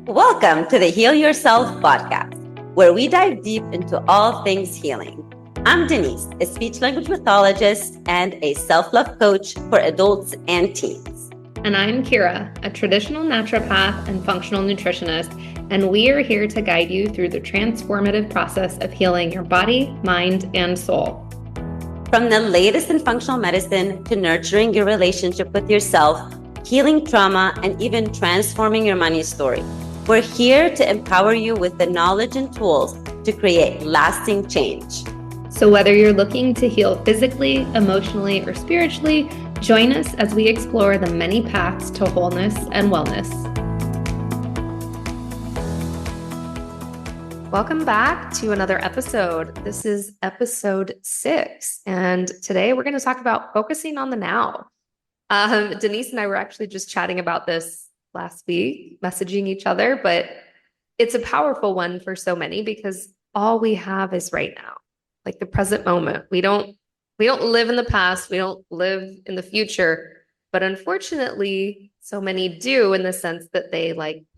Welcome to the Heal Yourself podcast, where we dive deep into all things healing. I'm Denise, a speech language pathologist and a self-love coach for adults and teens. And I'm Kira, a traditional naturopath and functional nutritionist, and we are here to guide you through the transformative process of healing your body, mind, and soul. From the latest in functional medicine to nurturing your relationship with yourself, healing trauma, and even transforming your money story, we're here to empower you with the knowledge and tools to create lasting change. So whether you're looking to heal physically, emotionally, or spiritually, join us as we explore the many paths to wholeness and wellness. Welcome back to another episode. This is episode 6, and today we're going to talk about focusing on the now. Denise and I were actually just chatting about this last week, messaging each other, but it's a powerful one for so many because all we have is right now, like the present moment. We don't live in the past, we don't live in the future, but unfortunately, so many do in the sense that they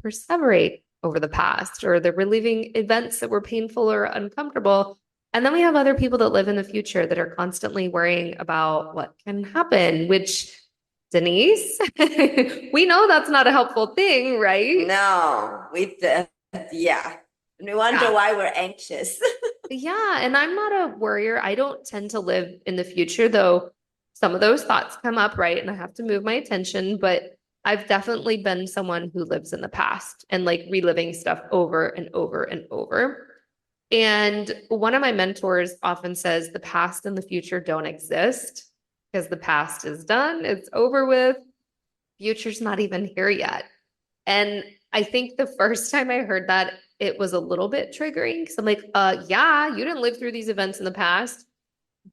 perseverate over the past, or they're reliving events that were painful or uncomfortable. And then we have other people that live in the future that are constantly worrying about what can happen, which, Denise, we know that's not a helpful thing, right? No, yeah. We wonder why we're anxious. Yeah, and I'm not a worrier. I don't tend to live in the future, though some of those thoughts come up, right? And I have to move my attention, but I've definitely been someone who lives in the past and reliving stuff over and over and over. And one of my mentors often says the past and the future don't exist because the past is done, it's over with, future's not even here yet. And I think the first time I heard that, it was a little bit triggering because I'm like, yeah, you didn't live through these events in the past,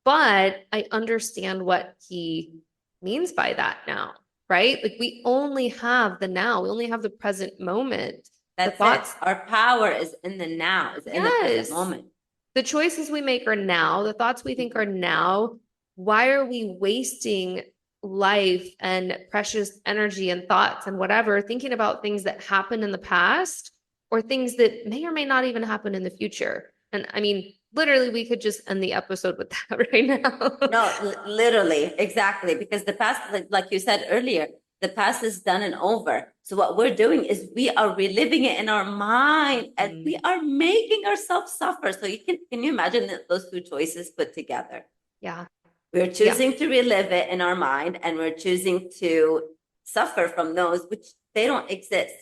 but I understand what he means by that now, right? Like we only have the now, we only have the present moment. That's it. Our power is in the now, is in the present moment. The choices we make are now, the thoughts we think are now. Why are we wasting life and precious energy and thoughts and whatever thinking about things that happened in the past or things that may or may not even happen in the future? And I mean, literally, we could just end the episode with that right now. No, literally, exactly. Because the past, like you said earlier, the past is done and over. So what we're doing is we are reliving it in our mind and we are making ourselves suffer. So can you imagine those two choices put together? Yeah. We're choosing to relive it in our mind and we're choosing to suffer from those which they don't exist.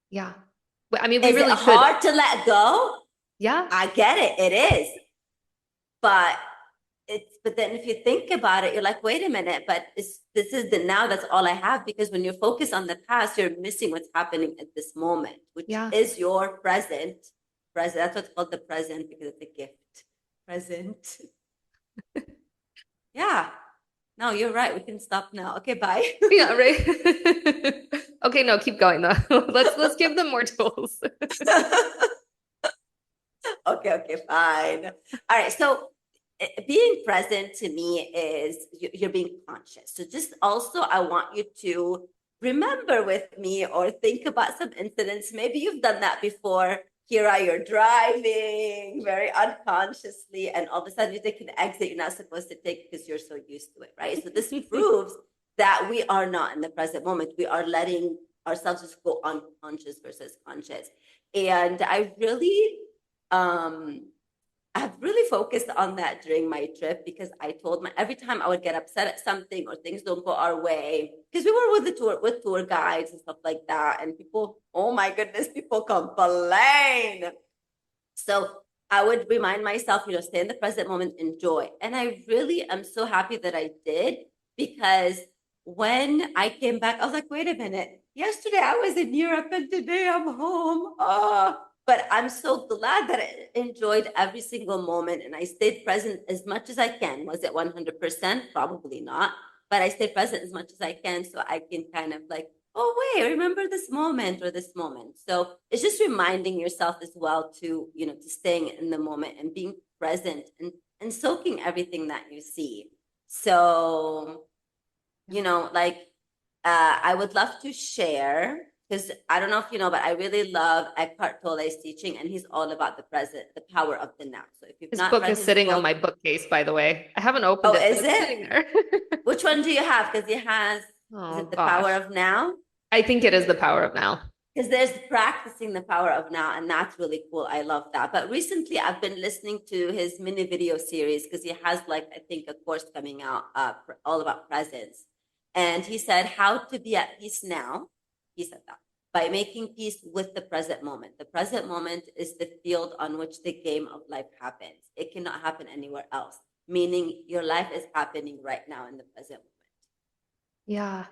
Yeah. I mean, is it hard to let go? Yeah. I get it. It is. But then if you think about it, you're like, wait a minute, but this is the now, that's all I have. Because when you're focused on the past, you're missing what's happening at this moment, which is your present. That's what's called the present because it's a gift. Present. Yeah. No, you're right. We can stop now. Okay, bye. Yeah, right. Okay, no, keep going though. Let's give them more tools. Okay, fine. All right. So being present to me is you're being conscious. So just also, I want you to remember with me or think about some incidents. Maybe you've done that before. Kira, you're driving very unconsciously, and all of a sudden you take an exit you're not supposed to take because you're so used to it, right? So this proves that we are not in the present moment. We are letting ourselves just go unconscious versus conscious. And I've really focused on that during my trip because I told every time I would get upset at something or things don't go our way, because we were with tour guides and stuff like that, and people, oh my goodness, people complain. So I would remind myself, stay in the present moment, enjoy. And I really am so happy that I did, because when I came back, I was like, wait a minute, yesterday I was in Europe and today I'm home. But I'm so glad that I enjoyed every single moment and I stayed present as much as I can. Was it 100%? Probably not. But I stayed present as much as I can so I can kind of oh, wait, remember this moment or this moment. So it's just reminding yourself as well to staying in the moment and being present and soaking everything that you see. So, I would love to share because I don't know if you know, but I really love Eckhart Tolle's teaching, and he's all about the present, the power of the now. So if you've His not book read is his sitting on book, my bookcase, by the way. I haven't opened oh, it, but is it's it? sitting there. Which one do you have? Because he has, is Oh it the power gosh. of now? I think it is the power of now. Because there's practicing the power of now, and that's really cool. I love that. But recently I've been listening to his mini video series because he has, like, I think a course coming out all about presence. And he said how to be at peace now. He said that by making peace with the present moment. The present moment is the field on which the game of life happens. It cannot happen anywhere else, meaning your life is happening right now in the present moment. Yeah.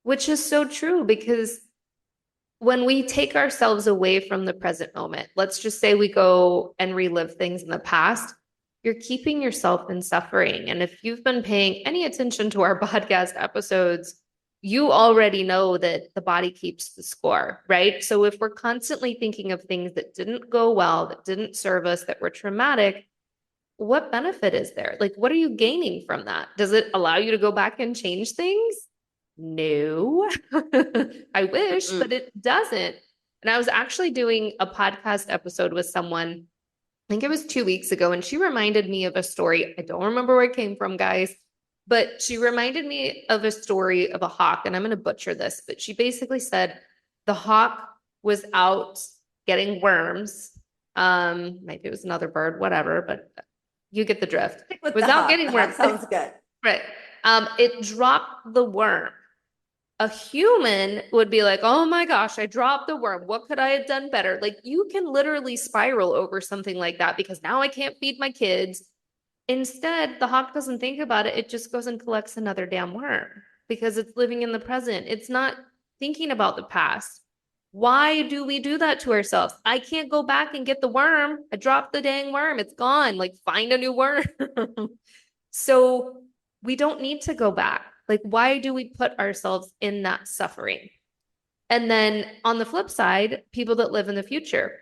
Which is so true because when we take ourselves away from the present moment, let's just say we go and relive things in the past, you're keeping yourself in suffering. And if you've been paying any attention to our podcast episodes, you already know that the body keeps the score, right? So if we're constantly thinking of things that didn't go well, that didn't serve us, that were traumatic, what benefit is there? Like, what are you gaining from that? Does it allow you to go back and change things? No, I wish, but Mm-mm. it doesn't. And I was actually doing a podcast episode with someone, I think it was 2 weeks ago, and she reminded me of a story. I don't remember where it came from, guys, but she reminded me of a story of a hawk. And I'm going to butcher this, but she basically said the hawk was out getting worms. Maybe it was another bird, whatever, but you get the drift. Stick with the Without hawk. getting The hawk worms. sounds good. Right. It dropped the worm. A human would be like, oh my gosh, I dropped the worm. What could I have done better? Like, you can literally spiral over something like that because now I can't feed my kids. Instead, the hawk doesn't think about it. It just goes and collects another damn worm because it's living in the present. It's not thinking about the past. Why do we do that to ourselves? I can't go back and get the worm. I dropped the dang worm. It's gone. Like, find a new worm. So we don't need to go back. Like, why do we put ourselves in that suffering? And then on the flip side, people that live in the future,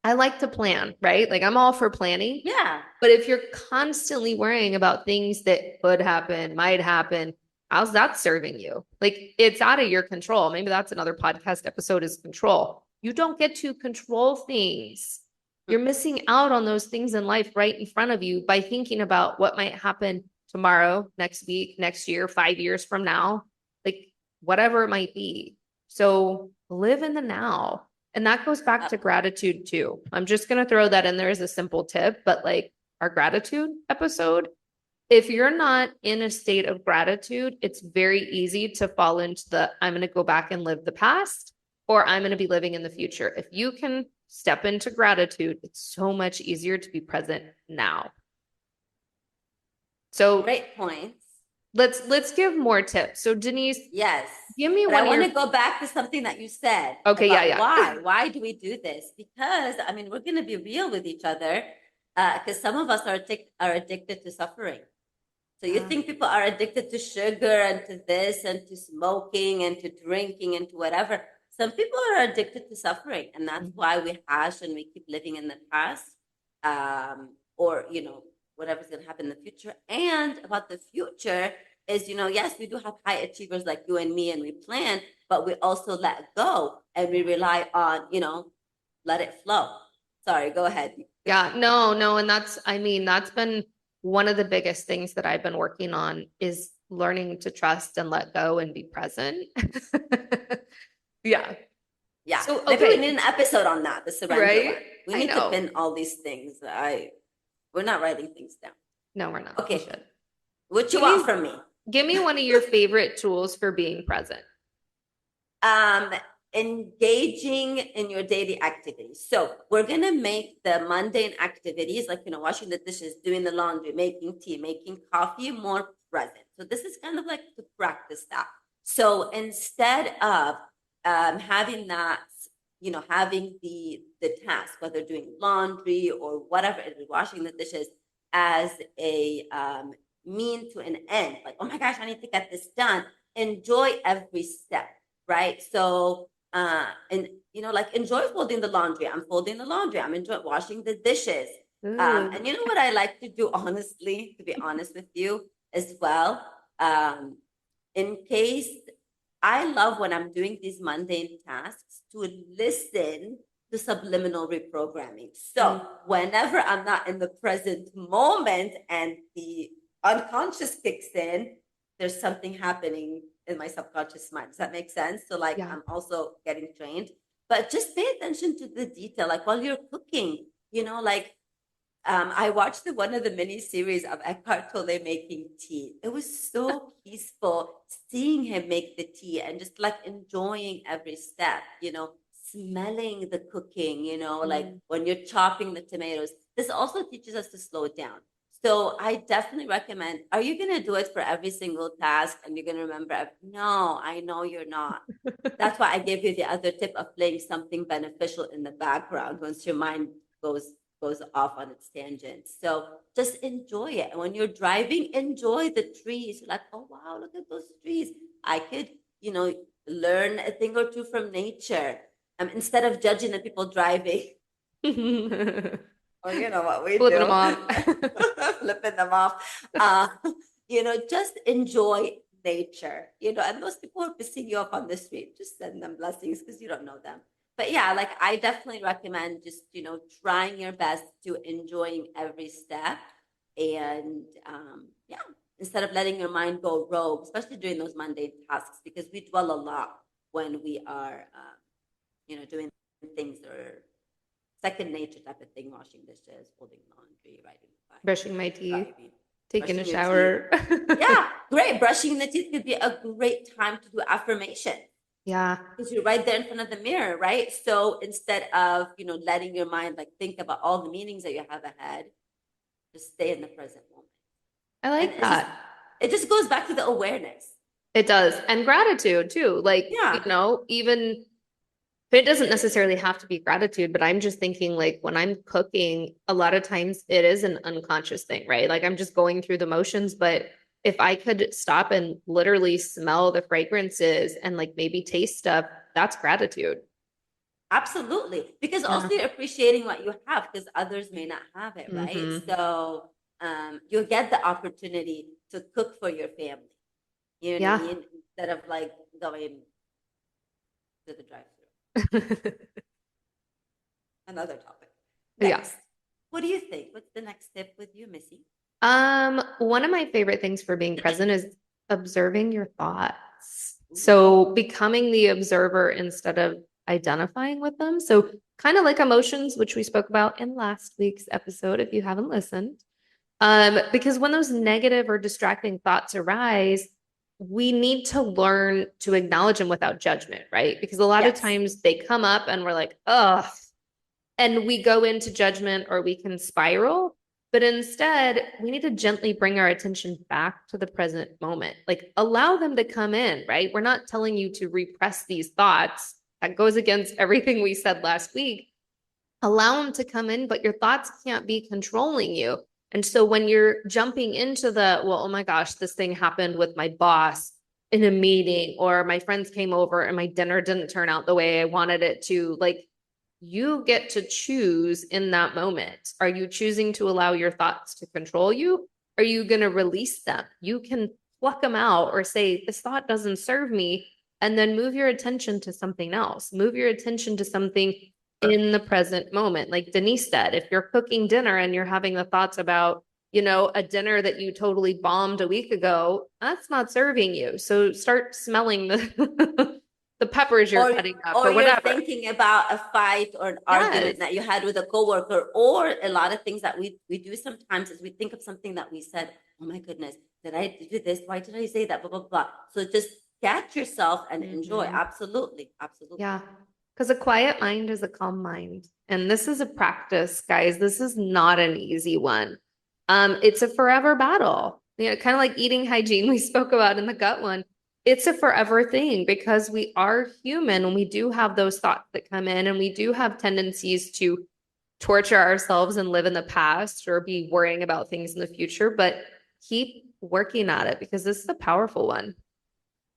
I like to plan, right? Like, I'm all for planning. Yeah. But if you're constantly worrying about things that could happen, might happen, how's that serving you? Like, it's out of your control. Maybe that's another podcast episode, is control. You don't get to control things. You're missing out on those things in life right in front of you by thinking about what might happen tomorrow, next week, next year, 5 years from now, like whatever it might be. So live in the now. And that goes back to gratitude too. I'm just going to throw that in there as a simple tip, but like our gratitude episode, if you're not in a state of gratitude, it's very easy to fall into the I'm going to go back and live the past, or I'm going to be living in the future. If you can step into gratitude, it's so much easier to be present now. So Great points. let's give more tips. So Denise, Yes. give me But I one of want your to go back to something that you said Okay, yeah, about yeah. why. Why do we do this? Because, I mean, we're going to be real with each other because some of us are addicted to suffering. So you think people are addicted to sugar and to this and to smoking and to drinking and to whatever. Some people are addicted to suffering, and that's why we hash and we keep living in the past, or whatever's going to happen in the future. And about the future is, yes, we do have high achievers like you and me, and we plan, but we also let go and we rely on, let it flow. Sorry, go ahead. Yeah, no. And I mean, that's been one of the biggest things that I've been working on is learning to trust and let go and be present. Yeah. Yeah, So, maybe we need okay, an episode on that, the surrender right? one. We I need to know. pin all these things. We're not writing things down. No, we're not. We Okay, should. what you Give want me from me? give me one of your favorite tools for being present. Um, Engaging in your daily activities. So we're gonna make the mundane activities like washing the dishes, doing the laundry, making tea, making coffee more present. So this is kind of like to practice that. So instead of having that, having the task, whether doing laundry or whatever it is, washing the dishes as a mean to an end, like, oh my gosh, I need to get this done. Enjoy every step, right? So and like, enjoy folding the laundry. I'm folding the laundry. I'm enjoying washing the dishes. Ooh. And you know what I like to do, honestly, to be honest with you as well, in case I love when I'm doing these mundane tasks to listen to subliminal reprogramming. So whenever I'm not in the present moment and the unconscious kicks in, there's something happening in my subconscious mind. Does that make sense? So like Yeah. I'm also getting trained, but just pay attention to the detail. Like while you're cooking, like I watched one of the mini series of Eckhart Tolle making tea. It was so peaceful seeing him make the tea and just like enjoying every step, smelling the cooking, like when you're chopping the tomatoes. This also teaches us to slow down. So I definitely recommend, are you going to do it for every single task and you're going to remember? No, I know you're not. That's why I gave you the other tip of playing something beneficial in the background once your mind goes off on its tangent. So just enjoy it. And when you're driving, enjoy the trees. You're like, oh wow, look at those trees. I could, learn a thing or two from nature. Instead of judging the people driving, or what we Flipping them do, off. flipping them off. Just enjoy nature, and those people who are pissing you off on the street, just send them blessings because you don't know them. But yeah, like I definitely recommend just, trying your best to enjoying every step. And yeah, instead of letting your mind go rogue, especially during those mundane tasks, because we dwell a lot when we are, doing things or second nature type of thing, washing dishes, folding laundry, riding a bike, Brushing my teeth, driving, taking a brushing your teeth. shower. Yeah, great. Brushing the teeth could be a great time to do affirmation Yeah. because you're right there in front of the mirror, right? So instead of, letting your mind like think about all the meanings that you have ahead, just stay in the present moment. I And like that. it just goes back to the awareness. It does. And gratitude too. Like, Yeah, even it doesn't necessarily have to be gratitude, but I'm just thinking like when I'm cooking, a lot of times it is an unconscious thing, right? Like I'm just going through the motions, but if I could stop and literally smell the fragrances and like maybe taste stuff, that's gratitude. absolutely. Because Yeah. also you're appreciating what you have because others may not have it, right? Hmm. So you'll get the opportunity to cook for your family. You know what I Yeah. mean? Instead of like going to the drive-through. Another topic. Yeah. Next, what do you think? What's the next step with you, Missy? One of my favorite things for being present is observing your thoughts. Ooh. So becoming the observer instead of identifying with them. So kind of like emotions, which we spoke about in last week's episode, if you haven't listened. Because when those negative or distracting thoughts arise, we need to learn to acknowledge them without judgment, right? Because a lot of Yes, times they come up and we're like, oh, and we go into judgment or we can spiral. But instead, we need to gently bring our attention back to the present moment. Like allow them to come in, right? We're not telling you to repress these thoughts. That goes against everything we said last week. Allow them to come in, but your thoughts can't be controlling you. And so when you're jumping into well, oh my gosh, this thing happened with my boss in a meeting, or my friends came over and my dinner didn't turn out the way I wanted it to, like, you get to choose in that moment. Are you choosing to allow your thoughts to control you? Are you going to release them? You can pluck them out or say, this thought doesn't serve me. And then move your attention to something else. Move your attention to something in the present moment. Like Denise said, if you're cooking dinner and you're having the thoughts about, a dinner that you totally bombed a week ago, that's not serving you. So start smelling the the peppers you're or cutting up or or you're whatever. thinking about a fight or an argument Yes. that you had with a coworker, or a lot of things that we do sometimes is we think of something that we said. Oh my goodness, did I do this? Why did I say that? Blah blah blah. So just catch yourself and enjoy. Mhm. Absolutely, absolutely. Yeah. Because a quiet mind is a calm mind. And this is a practice, guys. This is not an easy one. It's a forever battle. Kind of like eating hygiene we spoke about in the gut one. It's a forever thing because we are human and we do have those thoughts that come in and we do have tendencies to torture ourselves and live in the past or be worrying about things in the future, but keep working at it because this is a powerful one.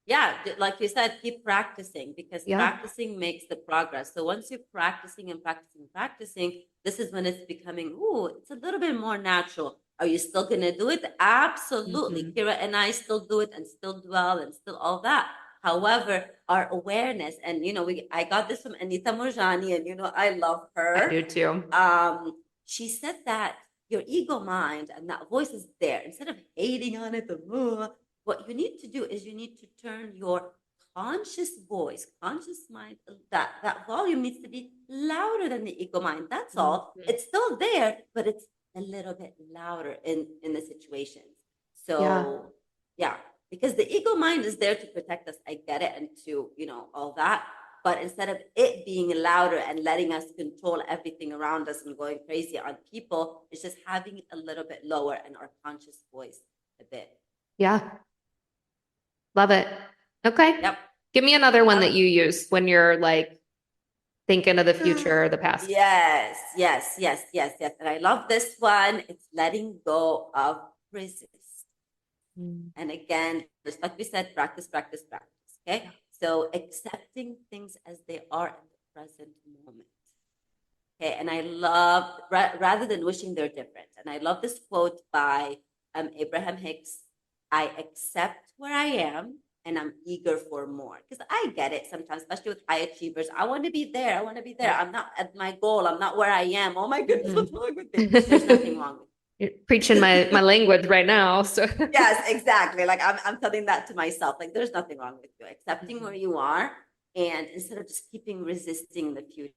Yeah, like you said, keep practicing because Yeah. practicing makes the progress. So once you're practicing and practicing and practicing, this is when it's becoming, ooh, it's a little bit more natural. Are you still going to do it? Absolutely. Mhm. Kira and I still do it and still dwell and still all that. However, our awareness, and I got this from Anita Morjani, and I love I her. do too. She said that your ego mind and that voice is there. Instead of hating on it, what you need to do is you need to turn your conscious voice, conscious mind, that volume needs to be louder than the ego mind. That's all. Mhm. It's still there, but it's a little bit louder in the situations. Yeah. So yeah, because the ego mind is there to protect us. I get it, and to all that. But instead of it being louder and letting us control everything around us and going crazy on people, it's just having it a little bit lower and our conscious voice a bit. Yeah. Love it. Okay. Yep. Give me another one that Um, you use when you're like thinking of the future or the past. yes, yes, yes, yes, yes. And I love this one. It's letting go of resist. Mm. And again, just like we said, practice, practice, practice. Okay. So accepting things as they are in the present moment. Okay, and I love rather than wishing they're different. And I love this quote by Abraham Hicks. I accept where I am, and I'm eager for more. Because I get it sometimes, especially with high achievers. I want to be there. I want to be there. I'm not at my goal. I'm not where I am. Oh my goodness, what's wrong with me? There's nothing wrong with You're preaching my language right now. So yes, exactly. Like I'm telling that to myself. Like there's nothing wrong with you. Accepting where you are, and instead of just keeping resisting the future,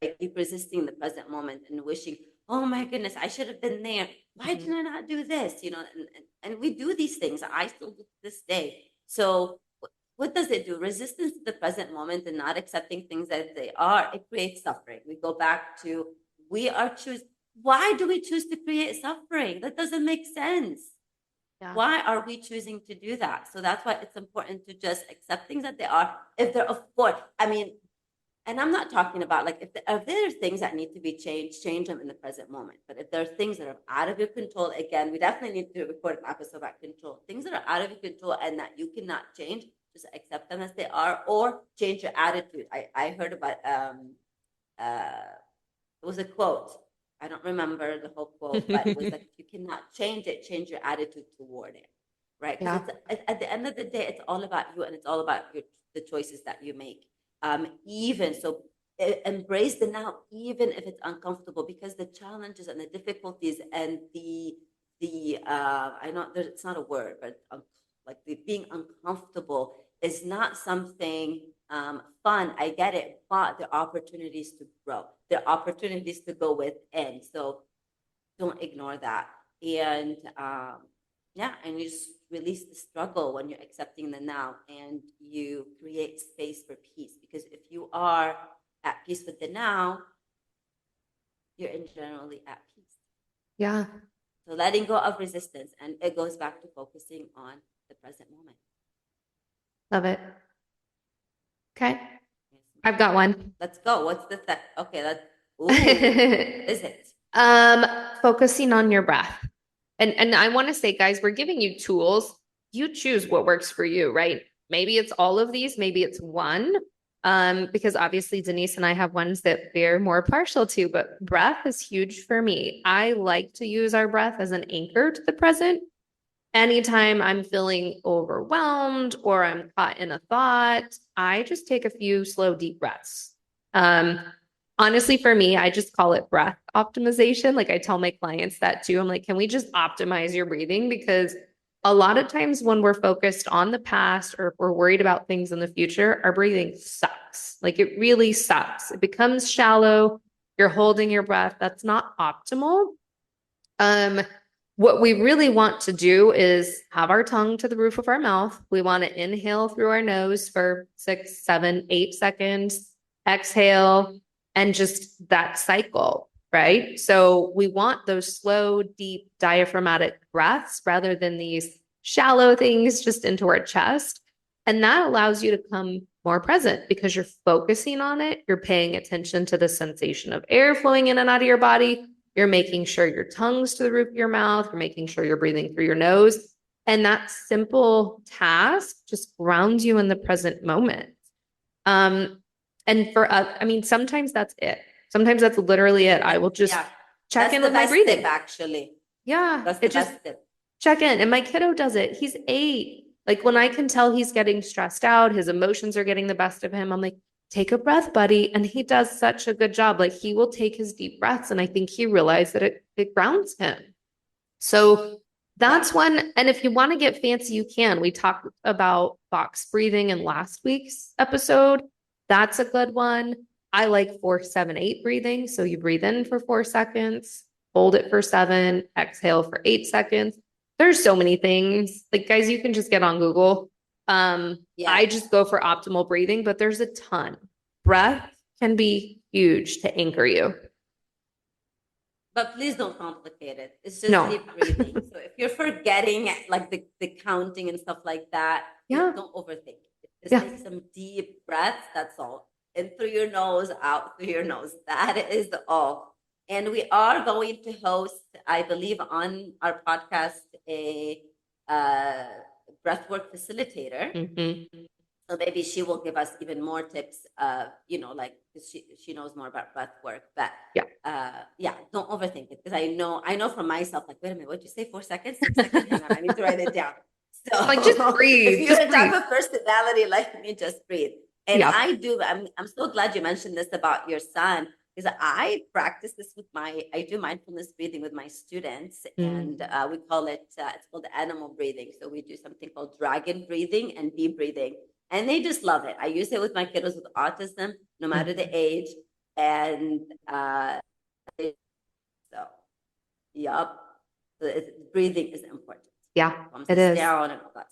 like keep resisting the present moment and wishing, oh my goodness, I should have been there. Why did Mhm. I not do this? And we do these things. I still do to this day. So what does it do? Resistance to the present moment and not accepting things as they are, it creates suffering. We go back to we are choosing. Why do we choose to create suffering? That doesn't make sense. Yeah. Why are we choosing to do that? So that's why it's important to just accept things that they are. If they're, of course, I mean, and I'm not talking about like if there are things that need to be changed, change them in the present moment. But if there are things that are out of your control, again, we definitely need to record an episode about control. Things that are out of your control and that you cannot change, just accept them as they are, or change your attitude. I heard about it was a quote. I don't remember the whole quote, but it was like, if you cannot change it, change your attitude toward it, right? Because Yeah. it's at the end of the day, it's all about you and it's all about the choices that you make. Even so, embrace the now, even if it's uncomfortable, because the challenges and the difficulties and the I know it's not a word, but like the being uncomfortable is not something fun. I get it, but there are opportunities to grow. There are opportunities to go within. So don't ignore that. And yeah, and you just release the struggle when you're accepting the now, and you create space for peace. Because if you are at peace with the now, you're in generally at peace. Yeah. So letting go of resistance, and it goes back to focusing on the present moment. Love it. Okay. Yes, I've got one. let's go. What's the okay? Let's. Ooh, what is it? Um, Focusing on your breath. And I want to say, guys, we're giving you tools. You choose what works for you, right? Maybe it's all of these, maybe it's one. Because obviously Denise and I have ones that we're more partial to, but breath is huge for me. I like to use our breath as an anchor to the present. Anytime I'm feeling overwhelmed or I'm caught in a thought, I just take a few slow, deep breaths. Um, Honestly, for me, I just call it breath optimization. Like I tell my clients that too. I'm like, can we just optimize your breathing? Because a lot of times when we're focused on the past or if we're worried about things in the future, our breathing sucks. Like it really sucks. It becomes shallow. You're holding your breath. That's not optimal. Um, what we really want to do is have our tongue to the roof of our mouth. We want to inhale through our nose for 6, 7, 8 seconds, exhale, and just that cycle, right? So we want those slow, deep diaphragmatic breaths rather than these shallow things just into our chest. And that allows you to come more present because you're focusing on it. You're paying attention to the sensation of air flowing in and out of your body. You're making sure your tongue's to the roof of your mouth. You're making sure you're breathing through your nose. And that simple task just grounds you in the present moment. Um, and for us, I mean, sometimes that's it. Sometimes that's literally it. I will just Yeah, check that's in the with my best tip, breathing. actually. Yeah, That's the it just best tip. check in. And my kiddo does it. He's 8. Like when I can tell he's getting stressed out, his emotions are getting the best of him, I'm like, take a breath, buddy. And he does such a good job. Like he will take his deep breaths. And I think he realized that it grounds him. So Yeah. that's one. And if you want to get fancy, you can. We talked about box breathing in last week's episode. That's a good one. I like 4-7-8 breathing. So you breathe in for 4 seconds, hold it for 7, exhale for 8 seconds. There's so many things. Like, guys, you can just get on Google. I Yes. just go for optimal breathing, but there's a ton. Breath can be huge to anchor you. But please don't complicate it. It's just No. deep breathing. So if you're forgetting like the counting and stuff like that, Yeah. don't overthink it. Just Yeah. take some deep breaths. That's all. In through your nose, out through your nose. That is all. And we are going to host, I believe, on our podcast a uh, breathwork facilitator. Mm-hmm. So maybe she will give us even more tips, like she knows more about breath work. But Yeah. yeah, don't overthink it, because I know for myself, like, wait a minute, what'd you say? 4 seconds, 6 seconds? Hang on, I need to write it down. Like just So if breathe, you're just a type breathe. of personality like me, just breathe. And Yeah. I'm so glad you mentioned this about your son, because I practice this I do mindfulness breathing with my students, and Mm. we call it, it's called animal breathing. So we do something called dragon breathing and bee breathing, and they just love it. I use it with my kiddos with autism, no matter the age, and so, yup, breathing is important. Yeah, Calms it us is. down and all that.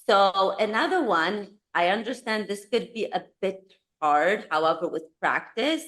So another one, I understand this could be a bit hard. However, with practice,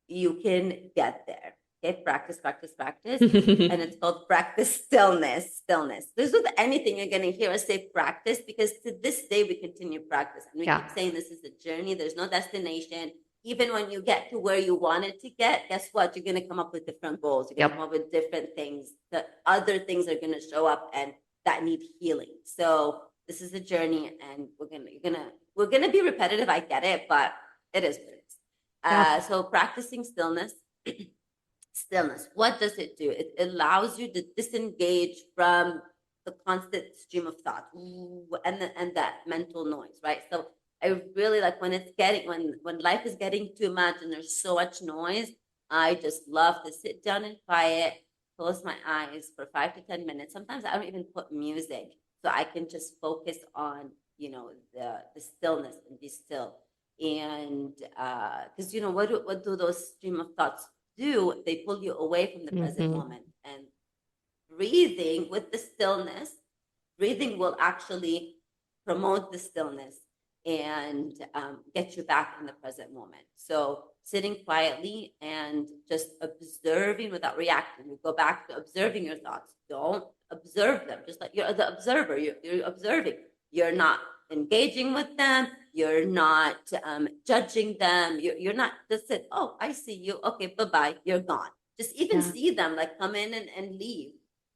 you can get there. Okay, practice, practice, practice. And it's called practice stillness, stillness. This is with anything you're going to hear us say practice, because to this day we continue practice. And we Yeah. keep saying this is a journey, there's no destination. Even when you get to where you wanted to get, guess what? You're going to come up with different goals. You're going to come up with different things. The other things are going to show up and that need healing. So this is a journey, and we're gonna be repetitive. I get it, but it is what it is. Yeah. So practicing stillness. Stillness, what does it do? It allows you to disengage from the constant stream of thought, and that mental noise, right? So I really like when it's getting when life is getting too much and there's so much noise. I just love to sit down and quiet, close my eyes for 5 to 10 minutes. Sometimes I don't even put music, so I can just focus on the stillness and be still. And because what do those stream of thoughts do? They pull you away from the present Mm-hmm. moment. And breathing with the stillness, breathing will actually promote the stillness and get you back in the present moment. So sitting quietly and just observing without reacting. We go back to observing your thoughts. Don't observe them. Just like you're the observer. You're observing. You're not engaging with them. You're not judging them. You're not just said, oh, I see you. Okay, bye-bye. You're gone. Just even Yeah. see them, like come in and leave.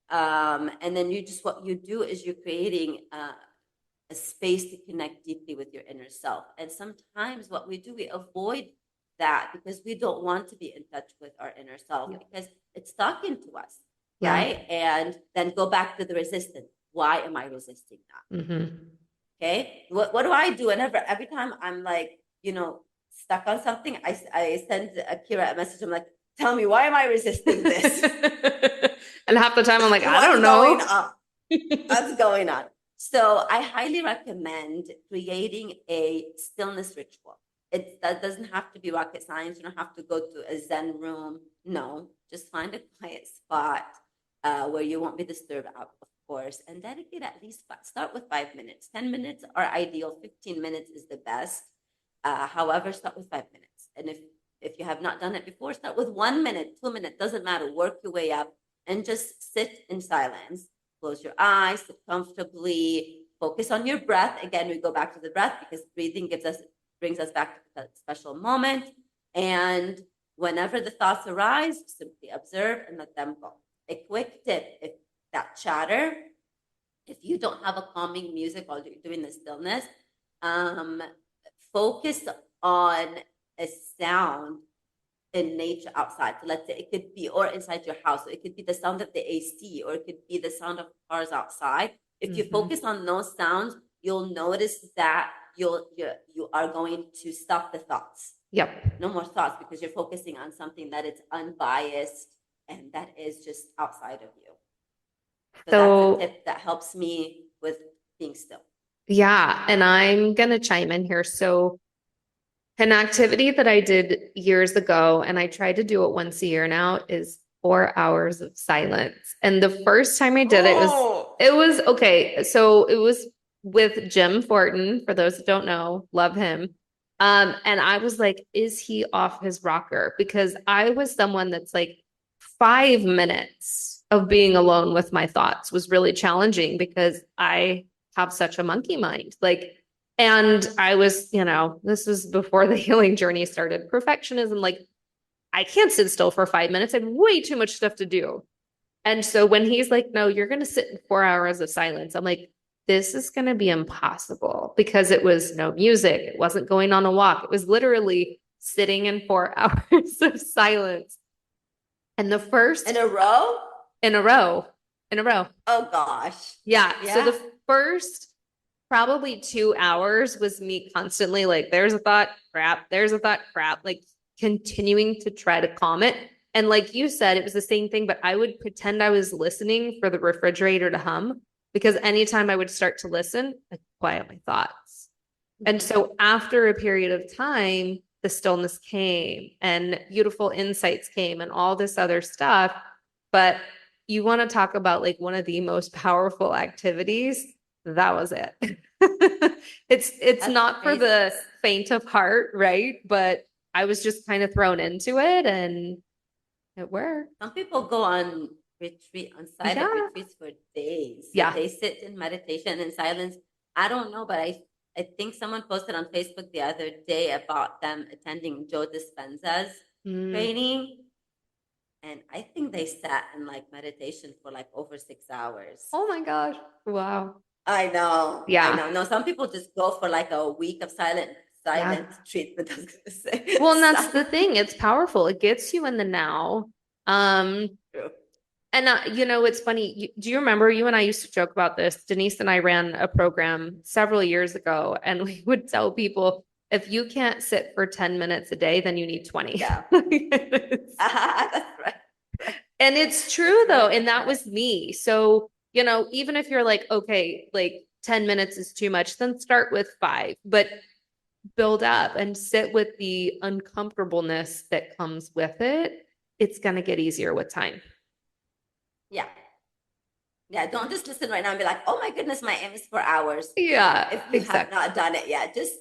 And then what you do is you're creating a space to connect deeply with your inner self. And sometimes what we do, we avoid that because we don't want to be in touch with our inner self, because it's talking to us, Yeah. right? And then go back to the resistance. Why am I resisting that? Mm-hmm. Okay. What do I do every time I'm like, stuck on something? I send Akira a message. I'm like, tell me, why am I resisting this? And half the time I'm like, I What's don't going know. on? What's going on? So I highly recommend creating a stillness ritual. That doesn't have to be rocket science. You don't have to go to a Zen room. No, just find a quiet spot where you won't be disturbed, of course, and dedicate at least start with 5 minutes. 10 minutes are ideal. 15 minutes is the best. However, start with 5 minutes. And if you have not done it before, start with 1 minute, 2 minutes. Doesn't matter. Work your way up and just sit in silence. Close your eyes, sit comfortably, focus on your breath. Again, we go back to the breath because breathing brings us back to that special moment. And whenever the thoughts arise, simply observe and let them go. A quick tip: if that chatter, if you don't have a calming music while you're doing the stillness, focus on a sound in nature outside. So let's say it could be, or inside your house. So it could be the sound of the AC, or it could be the sound of cars outside. If you Hmm. focus on those sounds, you'll notice that you are going to stop the thoughts. Yep. No more thoughts because you're focusing on something that is unbiased and that is just outside of you. So that's a So tip that helps me with being still. yeah, and I'm gonna chime in here. So an activity that I did years ago, and I try to do it once a year now, is 4 hours of silence. And the first time I did it Oh, it was okay. So it was with Jim Fortin, for those that don't know, love him. And I was like, is he off his rocker? Because I was someone that's like 5 minutes of being alone with my thoughts was really challenging because I have such a monkey mind. Like, and I was, this was before the healing journey started. Perfectionism, like, I can't sit still for 5 minutes. I have way too much stuff to do. And so when he's like, no, you're going to sit in 4 hours of silence, I'm like, this is going to be impossible because it was no music. It wasn't going on a walk. It was literally sitting in 4 hours of silence. And the in first a row? in a row, in a row. Oh gosh. Yeah. So Yeah. the first probably 2 hours was me constantly like, there's a thought, crap, there's a thought, crap, like continuing to try to calm it. And like you said, it was the same thing, but I would pretend I was listening for the refrigerator to hum because anytime I would start to listen, I'd quiet my thoughts. And Mm-hmm. so after a period of time, the stillness came and beautiful insights came and all this other stuff. But you want to talk about like one of the most powerful activities, that was it. It's That's not for crazy. the faint of heart, right? But I was just kind of thrown into it and it worked. Some people go on silent Yeah. retreats for days. Yeah. They sit in meditation and silence. I don't know, but I think someone posted on Facebook the other day about them attending Joe Dispenza's Mm. training. And I think they sat in like meditation for like over 6 hours. Oh my gosh. Wow. I know, I Yeah. know. No, some people just go for like a week of Yeah. silent treatment. I was gonna say Well, and that's the silent. thing. It's powerful. It gets you in the now. Um, and it's funny. Do you remember you and I used to joke about this? Denise and I ran a program several years ago, and we would tell people if you can't sit for 10 minutes a day, then you need 20. Yeah, that's right. Right. And it's true That's though. right. And That's that right. was me. So, even if you're like, okay, like 10 minutes is too much, then start with 5. But build up and sit with the uncomfortableness that comes with it, it's going to get easier with time. Yeah. Yeah. Don't just listen right now and be like, oh my goodness, my aim is for hours. Yeah, If you have exactly. not done it yet, just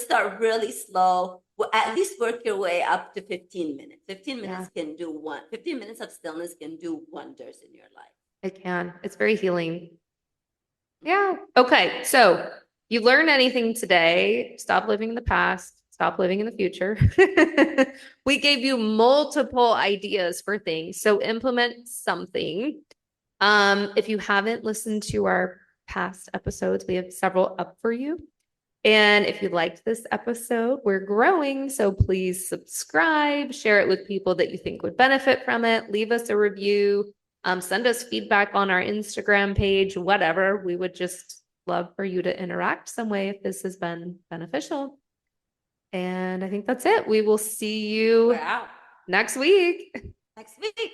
start really slow. Well, at least work your way up to 15 minutes. 15 Yeah, minutes can do 15 minutes of stillness can do wonders in your life. it can. It's very healing. Mhm. Yeah. Okay. So you learn anything today, stop living in the past, stop living in the future. We gave you multiple ideas for things. So implement something. If you haven't listened to our past episodes, we have several up for you. And if you liked this episode, we're growing. So please subscribe, share it with people that you think would benefit from it, leave us a review, send us feedback on our Instagram page, whatever. We would just love for you to interact some way if this has been beneficial. And I think that's it. We will see We're you out next week. next week.